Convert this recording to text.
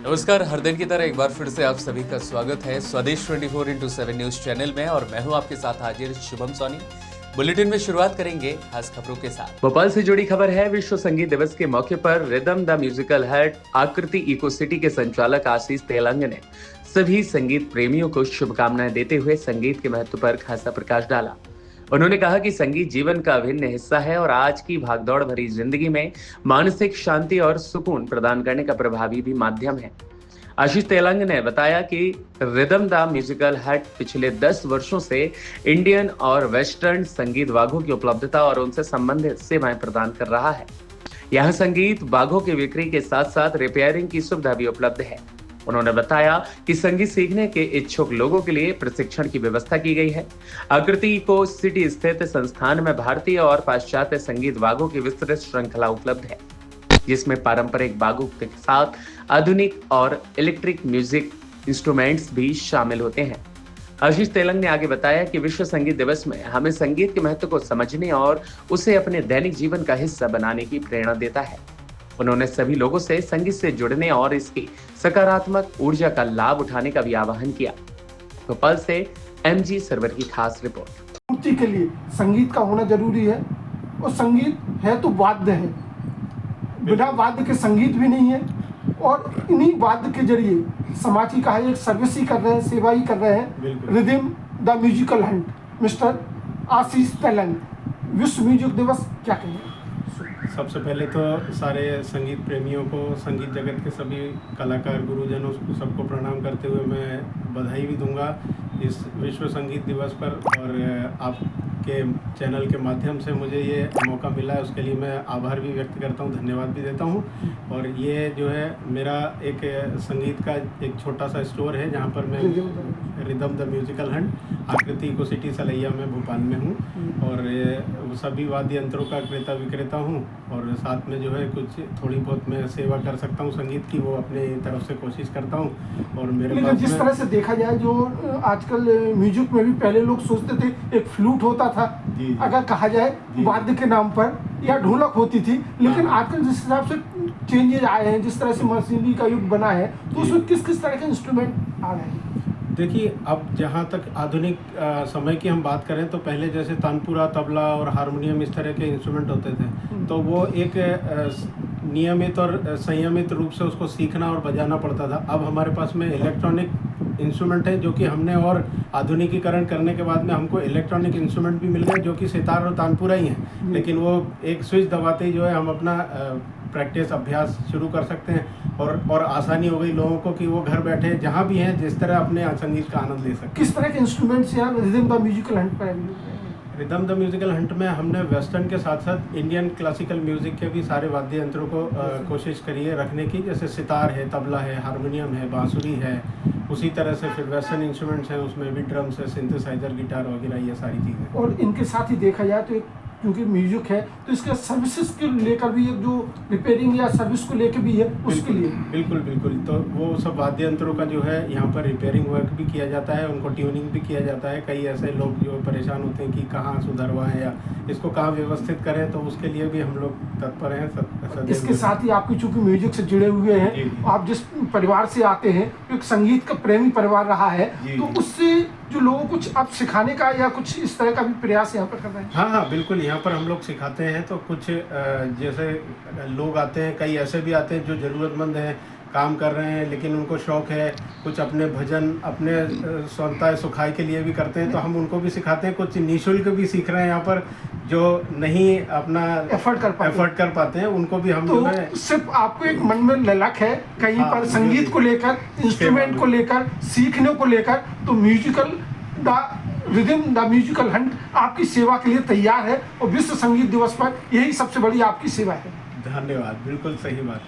नमस्कार, हर दिन की तरह एक बार फिर से आप सभी का स्वागत है स्वदेश 24x7 न्यूज चैनल में और मैं हूं आपके साथ हाजिर शुभम सोनी। बुलेटिन में शुरुआत करेंगे खास खबरों के साथ। भोपाल से जुड़ी खबर है। विश्व संगीत दिवस के मौके पर रिदम द म्यूजिकल हट आकृति इको सिटी के संचालक आशीष तेलंग ने सभी संगीत प्रेमियों को शुभकामनाएं देते हुए संगीत के महत्व पर खासा प्रकाश डाला। उन्होंने कहा कि संगीत जीवन का अभिन्न हिस्सा है और आज की भागदौड़ भरी जिंदगी में मानसिक शांति और सुकून प्रदान करने का प्रभावी भी माध्यम है। आशीष तेलंग ने बताया कि रिदम द म्यूजिकल हट पिछले 10 वर्षों से इंडियन और वेस्टर्न संगीत बाघों की उपलब्धता और उनसे संबंधित सेवाएं प्रदान कर रहा है। यहाँ संगीत बाघों की बिक्री के साथ साथ रिपेयरिंग की सुविधा भी उपलब्ध है। उन्होंने बताया कि संगीत सीखने के इच्छुक लोगों के लिए प्रशिक्षण की व्यवस्था की गई है। आकृति इको सिटी स्थित संस्थान में भारतीय और पाश्चात्य संगीत बाघों की विस्तृत श्रृंखला उपलब्ध है, जिसमें पारंपरिक बाघों के साथ आधुनिक और इलेक्ट्रिक म्यूजिक इंस्ट्रूमेंट्स भी शामिल होते हैं। आशीष तेलंग ने आगे बताया कि विश्व संगीत दिवस में हमें संगीत के महत्व को समझने और उसे अपने दैनिक जीवन का हिस्सा बनाने की प्रेरणा देता है। उन्होंने सभी लोगों से संगीत से जुड़ने और इसकी सकारात्मक ऊर्जा का लाभ उठाने का भी आह्वान किया। भोपाल से MG सर्वर की खास रिपोर्ट। पूर्ति के लिए संगीत का होना जरूरी है और संगीत है तो वाद्य है, बिना वाद्य के संगीत भी नहीं है। और इन्हीं वाद्य के जरिए समाज की कहा एक सर्विस ही कर रहे हैं, सेवा ही कर रहे हैं। Rhythm the musical hunt mister Ashish Telang. विश्व म्यूजिक दिवस क्या कहेंगे? सबसे पहले तो सारे संगीत प्रेमियों को, संगीत जगत के सभी कलाकार गुरुजनों को सबको प्रणाम करते हुए मैं बधाई भी दूंगा इस विश्व संगीत दिवस पर। और आपके चैनल के माध्यम से मुझे ये मौका मिला है, उसके लिए मैं आभार भी व्यक्त करता हूँ, धन्यवाद भी देता हूँ। और ये जो है मेरा एक संगीत का एक छोटा सा स्टोर है जहाँ पर मैं रिदम द म्यूजिकल हंट आकृति इको सिटी सलैया में भोपाल में हूँ और सभी वाद्य यंत्रों का क्रेता विक्रेता हूँ। और साथ में जो है कुछ थोड़ी बहुत मैं सेवा कर सकता हूँ संगीत की, वो अपने तरफ से कोशिश करता हूँ। और मेरे पास जिस तरह से देखा जाए, जो आजकल म्यूजिक में भी पहले लोग सोचते थे एक फ्लूट होता था अगर कहा जाए वाद्य के नाम पर, या ढोलक होती थी, लेकिन आजकल जिस हिसाब से चेंजेज आए हैं, जिस तरह से मशीनरी का युग बना है, तो उसमें किस किस तरह के इंस्ट्रूमेंट आ रहे हैं? देखिए, अब जहाँ तक आधुनिक समय की हम बात करें तो पहले जैसे तानपुरा, तबला और हारमोनियम इस तरह के इंस्ट्रूमेंट होते थे, तो वो एक नियमित और संयमित रूप से उसको सीखना और बजाना पड़ता था। अब हमारे पास में इलेक्ट्रॉनिक इंस्ट्रूमेंट है जो कि हमने और आधुनिकीकरण करने के बाद में हमको इलेक्ट्रॉनिक इंस्ट्रूमेंट भी मिल गए जो कि सितार और तानपुरा ही हैं, लेकिन वो एक स्विच दबाते ही जो है हम अपना प्रैक्टिस अभ्यास शुरू कर सकते हैं। और आसानी हो गई लोगों को कि वो घर बैठे जहाँ भी हैं जिस तरह अपने संगीत का आनंद ले सकते हैं। किस तरह के इंस्ट्रूमेंट्स यहाँ रिदम द म्यूजिकल हंट पर? रिदम द म्यूजिकल हंट में हमने वेस्टर्न के साथ साथ इंडियन क्लासिकल म्यूजिक के भी सारे वाद्य यंत्रों को कोशिश करी है रखने की, जैसे सितार है, तबला है, हारमोनियम है, बांसुरी है। उसी तरह से फिर वेस्टर्न इंस्ट्रूमेंट्स हैं, उसमें भी ड्रम्स है, सिंथेसाइजर, गिटार वगैरह, ये सारी चीज़ें। और इनके साथ ही देखा जाए तो क्योंकि म्यूजिक है तो इसके सर्विसेज के लेकर भी एक जो रिपेयरिंग या सर्विस को लेकर भी है उसके लिए बिल्कुल तो वो सब वाद्य यंत्रों का जो है यहाँ पर रिपेयरिंग वर्क भी किया जाता है, उनको ट्यूनिंग भी किया जाता है। कई ऐसे लोग जो परेशान होते हैं कि कहाँ सुधरवाएं या इसको कहाँ व्यवस्थित करें, तो उसके लिए भी हम लोग तत्पर हैं। इसके साथ ही आपकी चूंकि म्यूजिक से जुड़े हुए हैं, आप जिस परिवार से आते हैं, एक संगीत का प्रेमी परिवार रहा है, तो उससे जो लोगों को कुछ आप सिखाने का या कुछ इस तरह का भी प्रयास यहाँ पर कर रहे हैं? हाँ, बिल्कुल। यहाँ पर हम लोग सिखाते हैं। तो कुछ जैसे लोग आते हैं, कई ऐसे भी आते हैं जो ज़रूरतमंद हैं, काम कर रहे हैं, लेकिन उनको शौक़ है, कुछ अपने भजन अपने स्वतः सुखाई के लिए भी करते हैं, तो हम उनको भी सिखाते हैं। कुछ निःशुल्क भी सीख रहे हैं यहाँ पर, जो नहीं अपना एफर्ट कर पाते हैं, उनको भी हम तो सिर्फ आपको एक मन में ललक है कहीं पर संगीत को लेकर, इंस्ट्रूमेंट को लेकर, सीखने को लेकर, तो musical rhythm the musical Hunt आपकी सेवा के लिए तैयार है। और विश्व संगीत दिवस पर यही सबसे बड़ी आपकी सेवा है। धन्यवाद, बिल्कुल सही बात।